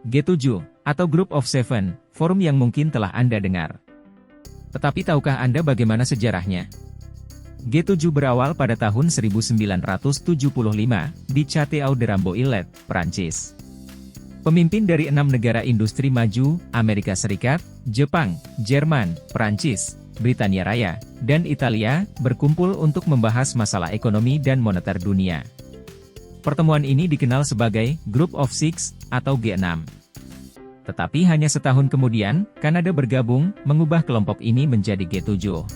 G7, atau Group of Seven, forum yang mungkin telah Anda dengar. Tetapi tahukah Anda bagaimana sejarahnya? G7 berawal pada tahun 1975, di Château de Rambouillet, Prancis. Pemimpin dari 6 negara industri maju, Amerika Serikat, Jepang, Jerman, Prancis, Britania Raya, dan Italia, berkumpul untuk membahas masalah ekonomi dan moneter dunia. Pertemuan ini dikenal sebagai Group of Six, atau G6. Tetapi hanya setahun kemudian, Kanada bergabung, mengubah kelompok ini menjadi G7.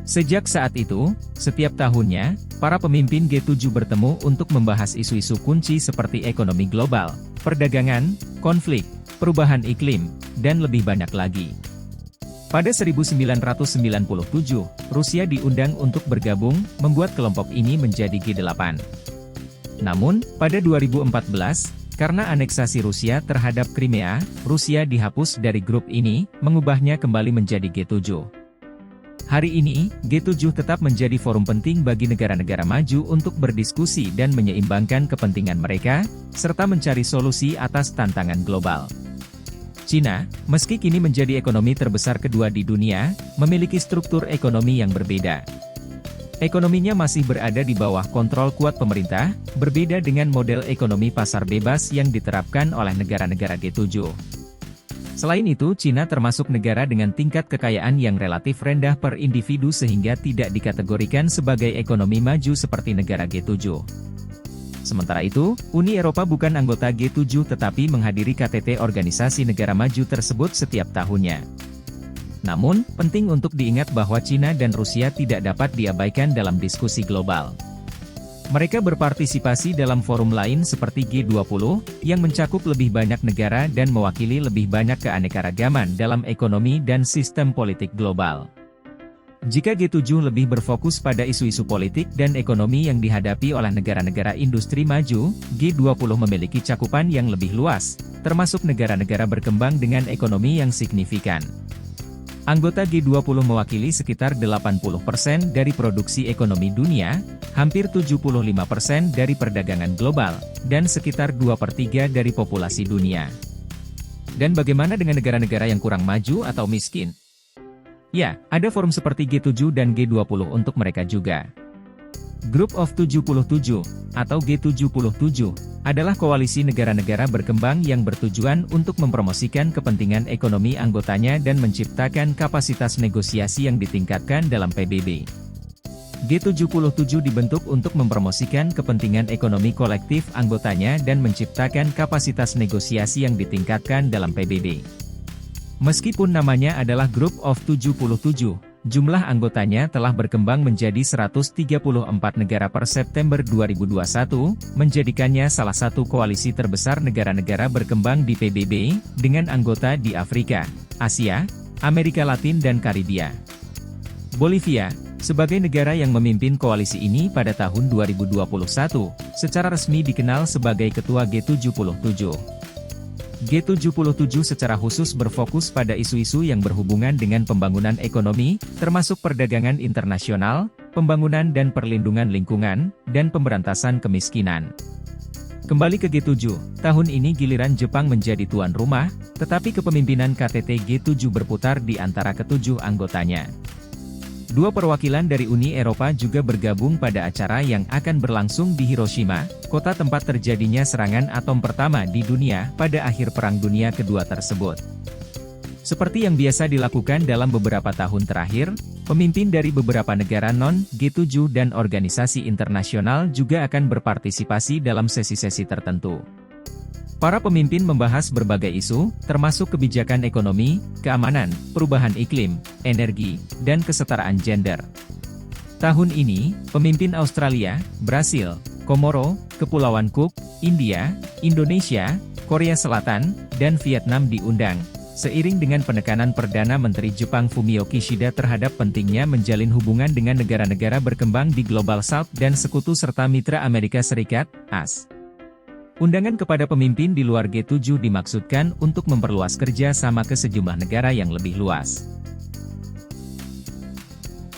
Sejak saat itu, setiap tahunnya, para pemimpin G7 bertemu untuk membahas isu-isu kunci seperti ekonomi global, perdagangan, konflik, perubahan iklim, dan lebih banyak lagi. Pada 1997, Rusia diundang untuk bergabung, membuat kelompok ini menjadi G8. Namun, pada 2014, karena aneksasi Rusia terhadap Crimea, Rusia dihapus dari grup ini, mengubahnya kembali menjadi G7. Hari ini, G7 tetap menjadi forum penting bagi negara-negara maju untuk berdiskusi dan menyeimbangkan kepentingan mereka, serta mencari solusi atas tantangan global. Cina, meski kini menjadi ekonomi terbesar kedua di dunia, memiliki struktur ekonomi yang berbeda. Ekonominya masih berada di bawah kontrol kuat pemerintah, berbeda dengan model ekonomi pasar bebas yang diterapkan oleh negara-negara G7. Selain itu, Cina termasuk negara dengan tingkat kekayaan yang relatif rendah per individu sehingga tidak dikategorikan sebagai ekonomi maju seperti negara G7. Sementara itu, Uni Eropa bukan anggota G7 tetapi menghadiri KTT organisasi negara maju tersebut setiap tahunnya. Namun, penting untuk diingat bahwa Cina dan Rusia tidak dapat diabaikan dalam diskusi global. Mereka berpartisipasi dalam forum lain seperti G20, yang mencakup lebih banyak negara dan mewakili lebih banyak keanekaragaman dalam ekonomi dan sistem politik global. Jika G7 lebih berfokus pada isu-isu politik dan ekonomi yang dihadapi oleh negara-negara industri maju, G20 memiliki cakupan yang lebih luas, termasuk negara-negara berkembang dengan ekonomi yang signifikan. Anggota G20 mewakili sekitar 80% dari produksi ekonomi dunia, hampir 75% dari perdagangan global, dan sekitar 2/3 dari populasi dunia. Dan bagaimana dengan negara-negara yang kurang maju atau miskin? Ya, ada forum seperti G7 dan G20 untuk mereka juga. Group of 77, atau G77, adalah koalisi negara-negara berkembang yang bertujuan untuk mempromosikan kepentingan ekonomi anggotanya dan menciptakan kapasitas negosiasi yang ditingkatkan dalam PBB. G77 dibentuk untuk mempromosikan kepentingan ekonomi kolektif anggotanya dan menciptakan kapasitas negosiasi yang ditingkatkan dalam PBB. Meskipun namanya adalah Group of 77, jumlah anggotanya telah berkembang menjadi 134 negara per September 2021, menjadikannya salah satu koalisi terbesar negara-negara berkembang di PBB, dengan anggota di Afrika, Asia, Amerika Latin dan Karibia. Bolivia, sebagai negara yang memimpin koalisi ini pada tahun 2021, secara resmi dikenal sebagai Ketua G77. G77 secara khusus berfokus pada isu-isu yang berhubungan dengan pembangunan ekonomi, termasuk perdagangan internasional, pembangunan dan perlindungan lingkungan, dan pemberantasan kemiskinan. Kembali ke G7, tahun ini giliran Jepang menjadi tuan rumah, tetapi kepemimpinan KTT G7 berputar di antara ketujuh anggotanya. Dua perwakilan dari Uni Eropa juga bergabung pada acara yang akan berlangsung di Hiroshima, kota tempat terjadinya serangan atom pertama di dunia pada akhir Perang Dunia Kedua tersebut. Seperti yang biasa dilakukan dalam beberapa tahun terakhir, pemimpin dari beberapa negara non-G7 dan organisasi internasional juga akan berpartisipasi dalam sesi-sesi tertentu. Para pemimpin membahas berbagai isu, termasuk kebijakan ekonomi, keamanan, perubahan iklim, energi, dan kesetaraan gender. Tahun ini, pemimpin Australia, Brasil, Komoro, Kepulauan Cook, India, Indonesia, Korea Selatan, dan Vietnam diundang, seiring dengan penekanan Perdana Menteri Jepang Fumio Kishida terhadap pentingnya menjalin hubungan dengan negara-negara berkembang di Global South dan sekutu serta mitra Amerika Serikat, AS. Undangan kepada pemimpin di luar G7 dimaksudkan untuk memperluas kerja sama ke sejumlah negara yang lebih luas.